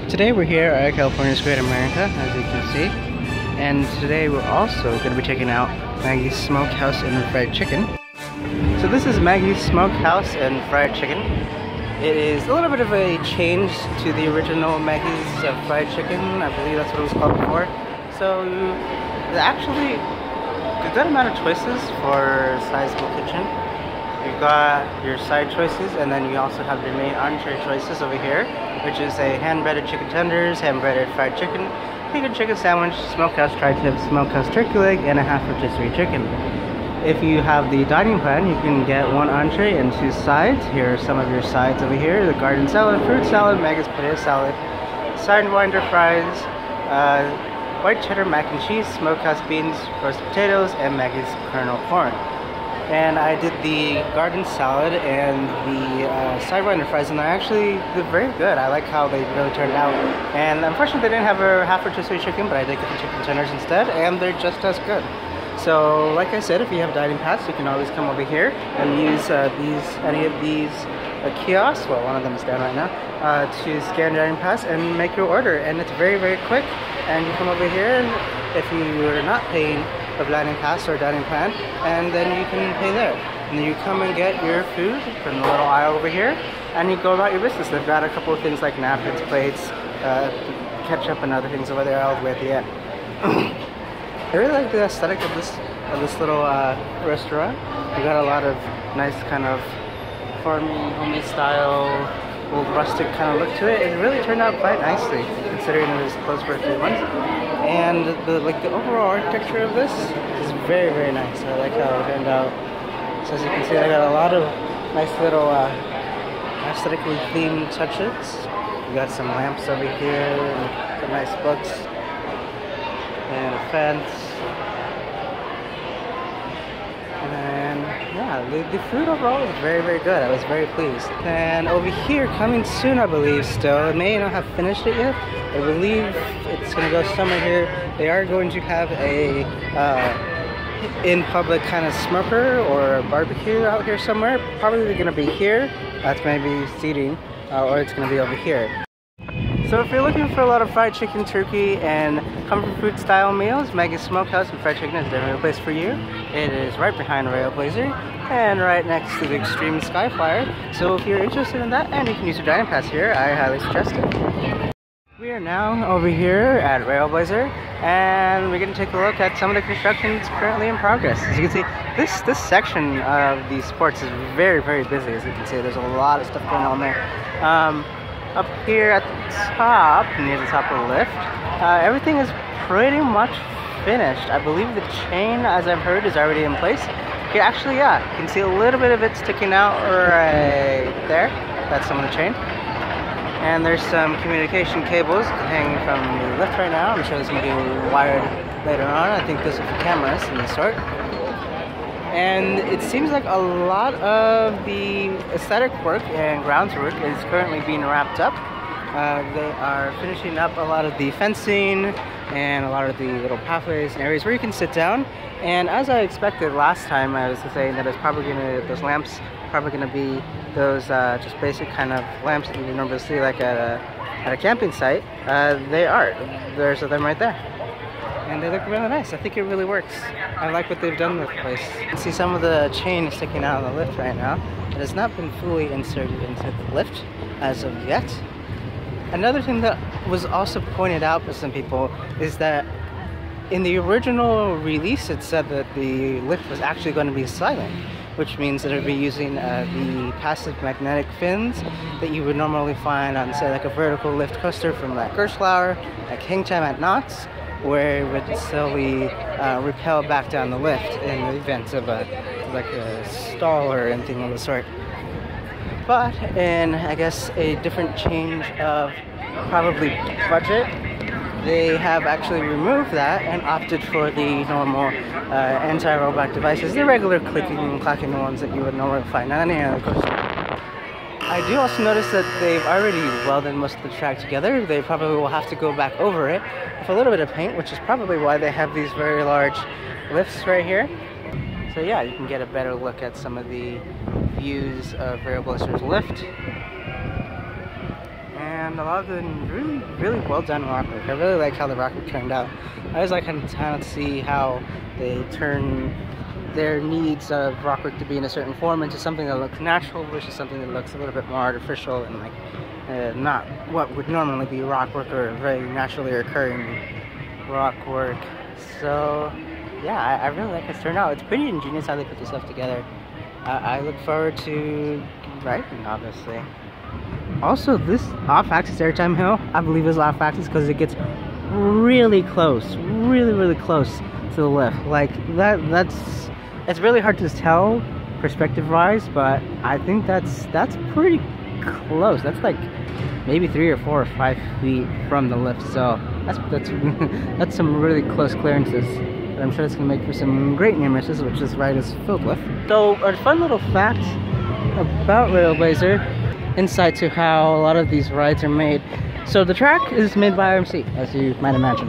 Today we're here at California's Great America, as you can see. And today we're also going to be checking out Maggie's Smokehouse and Fried Chicken. So this is Maggie's Smokehouse and Fried Chicken. It is a little bit of a change to the original Maggie's Fried Chicken. I believe that's what it was called before. So there's actually a good amount of choices for sizable kitchen. You've got your side choices, and then you also have your main entree choices over here, which is a hand-breaded chicken tenders, hand-breaded fried chicken, vegan chicken sandwich, smokehouse tri-tip, smokehouse turkey leg, and a half rotisserie chicken. If you have the dining plan, you can get one entree and two sides. Here are some of your sides over here: the garden salad, fruit salad, Maggie's potato salad, sidewinder fries, white cheddar mac and cheese, smokehouse beans, roasted potatoes, and Maggie's kernel corn. And I did the garden salad and the sidewinder fries, and they're very good. I like how they really turned out. And unfortunately, they didn't have a half rotisserie chicken, but I did get the chicken tenders instead, and they're just as good. So, like I said, if you have dining pass, you can always come over here and use any of these kiosks. Well, one of them is down right now. To scan dining pass and make your order, and it's very, very quick. And you come over here, and if you are not paying a dining pass or a dining plan, and then you can pay there. And then you come and get your food from the little aisle over here, and you go about your business. They've got a couple of things like napkins, plates, ketchup, and other things over there all the way at the end. I really like the aesthetic of this little restaurant. We got a lot of nice kind of farmy, homey style, old rustic kind of look to it. It really turned out quite nicely, considering it was closed for a few months. And the overall architecture of this is very, very nice. I like how it turned out. So as you can see, I got a lot of nice little aesthetically themed touches. We got some lamps over here, and some nice books, and a fence. And yeah, the food overall is very, very good. I was very pleased. And over here, coming soon, I believe still, it may not have finished it yet. I believe it's going to go somewhere here. They are going to have a in-public kind of smoker or a barbecue out here somewhere. Probably going to be here. That's going to be seating, or it's going to be over here. So if you're looking for a lot of fried chicken, turkey, and comfort food style meals, Maggie's Smokehouse and Fried Chicken is definitely a place for you. It is right behind RailBlazer and right next to the Extreme Skyflyer. So if you're interested in that, and you can use your dining pass here, I highly suggest it. We are now over here at RailBlazer, and we're going to take a look at some of the construction that's currently in progress. As you can see, this section of the sports is very, very busy. As you can see, there's a lot of stuff going on there. Up here at the top, near the top of the lift, everything is pretty much finished. I believe the chain, as I've heard, is already in place. Okay, actually, yeah, you can see a little bit of it sticking out right there. That's some of the chain. And there's some communication cables hanging from the lift right now. I'm sure this will be wired later on. I think those are for cameras and the sort. And it seems like a lot of the aesthetic work and grounds work is currently being wrapped up. They are finishing up a lot of the fencing and a lot of the little pathways and areas where you can sit down. And as I expected last time, I was saying that it's probably those lamps probably going to be those just basic kind of lamps that you normally see like at a camping site. They are. There's them right there. And they look really nice. I think it really works. I like what they've done with the place. You can see some of the chain sticking out of the lift right now. It has not been fully inserted into the lift as of yet. Another thing that was also pointed out by some people is that in the original release it said that the lift was actually going to be silent, which means that it would be using the passive magnetic fins that you would normally find on, say, like a vertical lift coaster from like Gerstlauer, like Hangtime at Knott's, where it would slowly repel back down the lift in the event of a stall or anything of the sort. But in, I guess, a different change of probably budget, they have actually removed that and opted for the normal anti-rollback devices, the regular clicking and clacking ones that you would normally find on any other coaster. I do also notice that they've already welded most of the track together. They probably will have to go back over it with a little bit of paint, which is probably why they have these very large lifts right here. So yeah, you can get a better look at some of the views of RailBlazer's lift. And and a lot of them really well done rockwork. I really like how the rockwork turned out. I always like kind of see how they turn their needs of rockwork to be in a certain form into something that looks natural versus something that looks a little bit more artificial and like not what would normally be rockwork or very naturally occurring rockwork. So yeah, I really like how it's turned out. It's pretty ingenious how they put this stuff together. I look forward to riding, obviously. Also, this off-axis airtime hill, I believe is off-axis because it gets really close, really close to the lift. Like it's really hard to tell perspective-wise, but I think that's pretty close. That's like maybe 3 or 4 or 5 feet from the lift. So that's some really close clearances. But I'm sure it's gonna make for some great near misses, which this ride is filled with. So a fun little fact about RailBlazer, insight to how a lot of these rides are made. So the track is made by RMC, as you might imagine,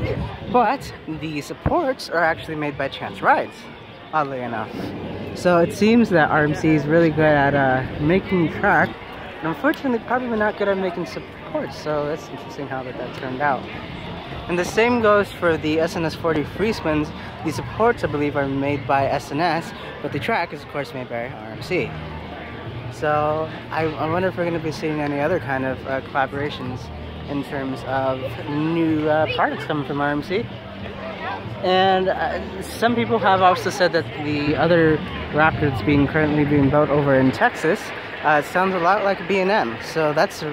but the supports are actually made by Chance Rides, oddly enough. So it seems that RMC is really good at making track, and unfortunately probably not good at making supports. So that's interesting how that turned out. And the same goes for the SNS 40 free spins. The supports, I believe, are made by SNS, but the track is of course made by RMC. So I wonder if we're going to be seeing any other kind of collaborations in terms of new products coming from RMC. And some people have also said that the other Raptor that's currently being built over in Texas sounds a lot like a B&M. So that's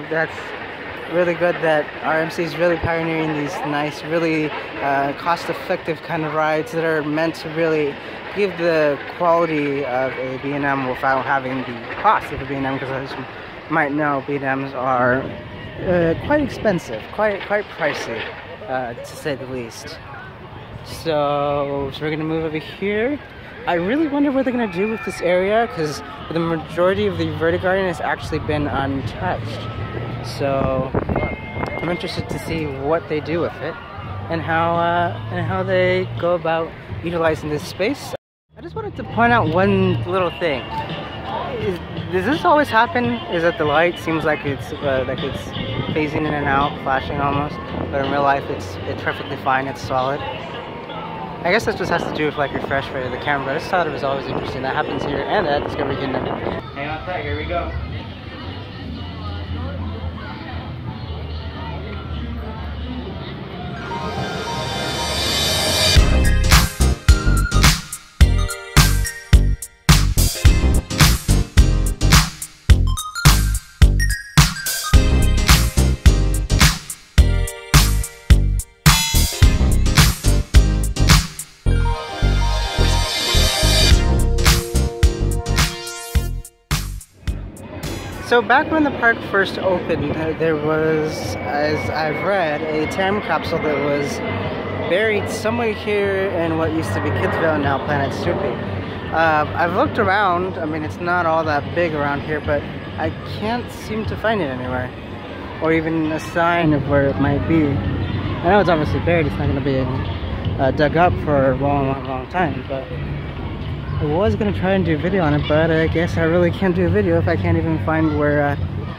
really good that RMC is really pioneering these nice, really cost-effective kind of rides that are meant to really give the quality of a B&M without having the cost of a B&M, because as you might know, B&Ms are quite expensive, quite pricey, to say the least. So we're gonna move over here. I really wonder what they're gonna do with this area, because the majority of the Vertigarden has actually been untouched. So I'm interested to see what they do with it and how they go about utilizing this space. I just wanted to point out one little thing. Does this always happen? Is that the light seems like it's phasing in and out, flashing almost, but in real life it's perfectly fine, it's solid. I guess that just has to do with like refresh rate of the camera. I just thought it was always interesting. That happens here and at Discovery Kingdom. Hang on tight, here we go. So back when the park first opened, there was, as I've read, a time capsule that was buried somewhere here in what used to be Kidsville, now Planet Snoopy. I've looked around. I mean, it's not all that big around here, but I can't seem to find it anywhere, or even a sign of where it might be. I know it's obviously buried. It's not going to be dug up for a long time, but I was going to try and do a video on it, but I guess I really can't do a video if I can't even find where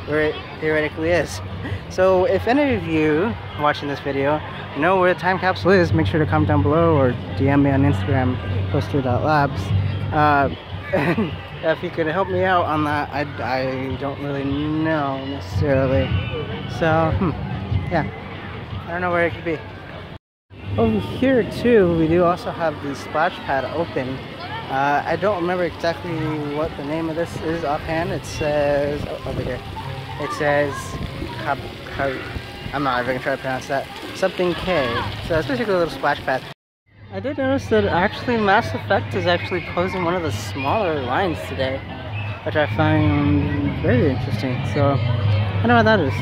it theoretically is. So if any of you watching this video know where the time capsule is, make sure to comment down below or DM me on Instagram, poster.labs. And if you could help me out on that, I don't really know necessarily. So, yeah, I don't know where it could be. Over here too, we do also have the splash pad open. I don't remember exactly what the name of this is offhand. It says, over here, it says, I'm not even going to try to pronounce that, something K. So it's basically a little splash pad. I did notice that actually Mass Effect is actually closing one of the smaller lines today, which I find very interesting. So, I don't know what that is.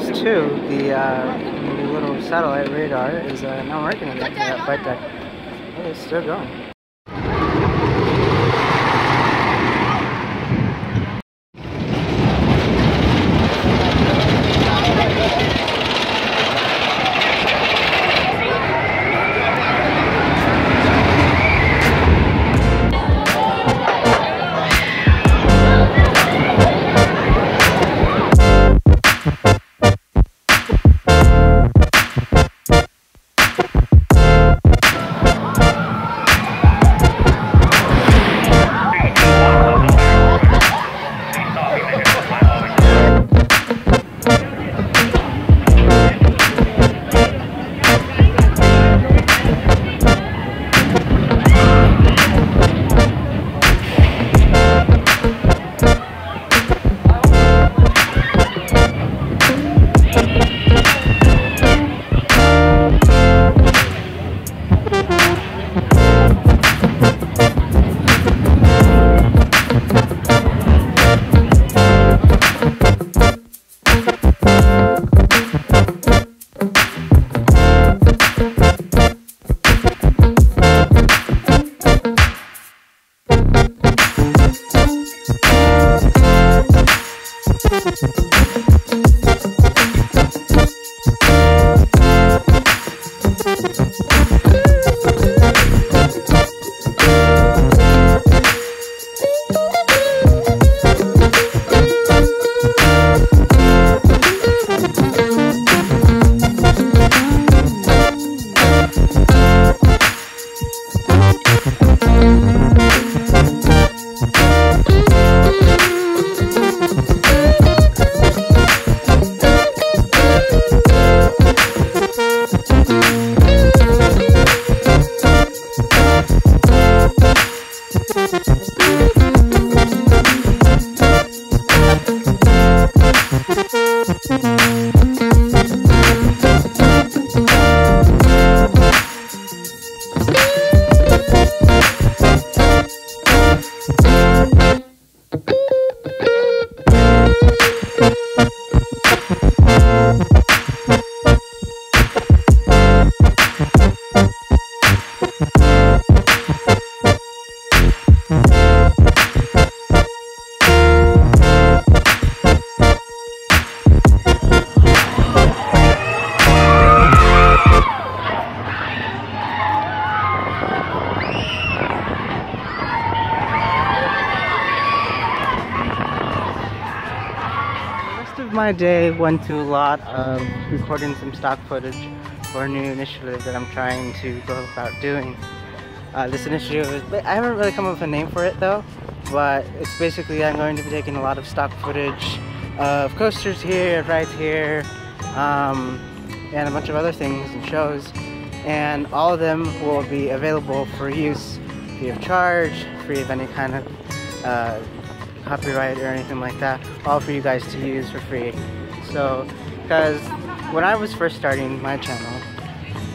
Too, the little satellite radar is now working on that flight deck. Oh, it's still going. My day went to a lot of recording some stock footage for a new initiative that I'm trying to go about doing. This initiative is, I haven't really come up with a name for it though, but it's basically I'm going to be taking a lot of stock footage of coasters here, rides here, and a bunch of other things and shows, and all of them will be available for use free of charge, free of any kind of copyright or anything like that, all for you guys to use for free. So, because when I was first starting my channel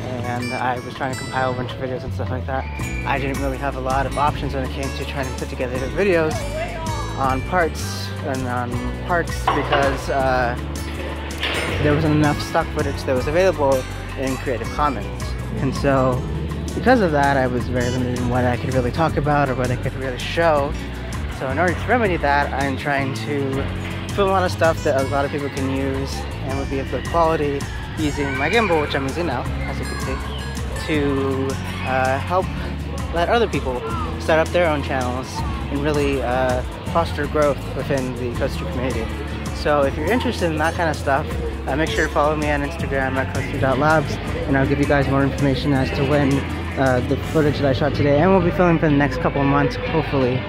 and I was trying to compile a bunch of videos and stuff like that, I didn't really have a lot of options when it came to trying to put together the videos on parts because there wasn't enough stock footage that was available in Creative Commons. And so because of that, I was very limited in what I could really talk about or what I could really show. So in order to remedy that, I'm trying to film a lot of stuff that a lot of people can use and would be of good quality using my gimbal, which I'm using now, as you can see, to help let other people start up their own channels and really foster growth within the coaster community. So if you're interested in that kind of stuff, make sure to follow me on Instagram at coaster.labs, and I'll give you guys more information as to when the footage that I shot today, and we'll be filming for the next couple of months, hopefully,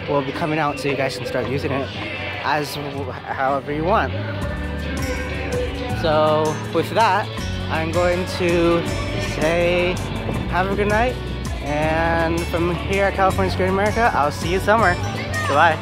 will be coming out so you guys can start using it as however you want. So with that, I'm going to say have a good night, and from here at California Great America, I'll see you somewhere. Goodbye.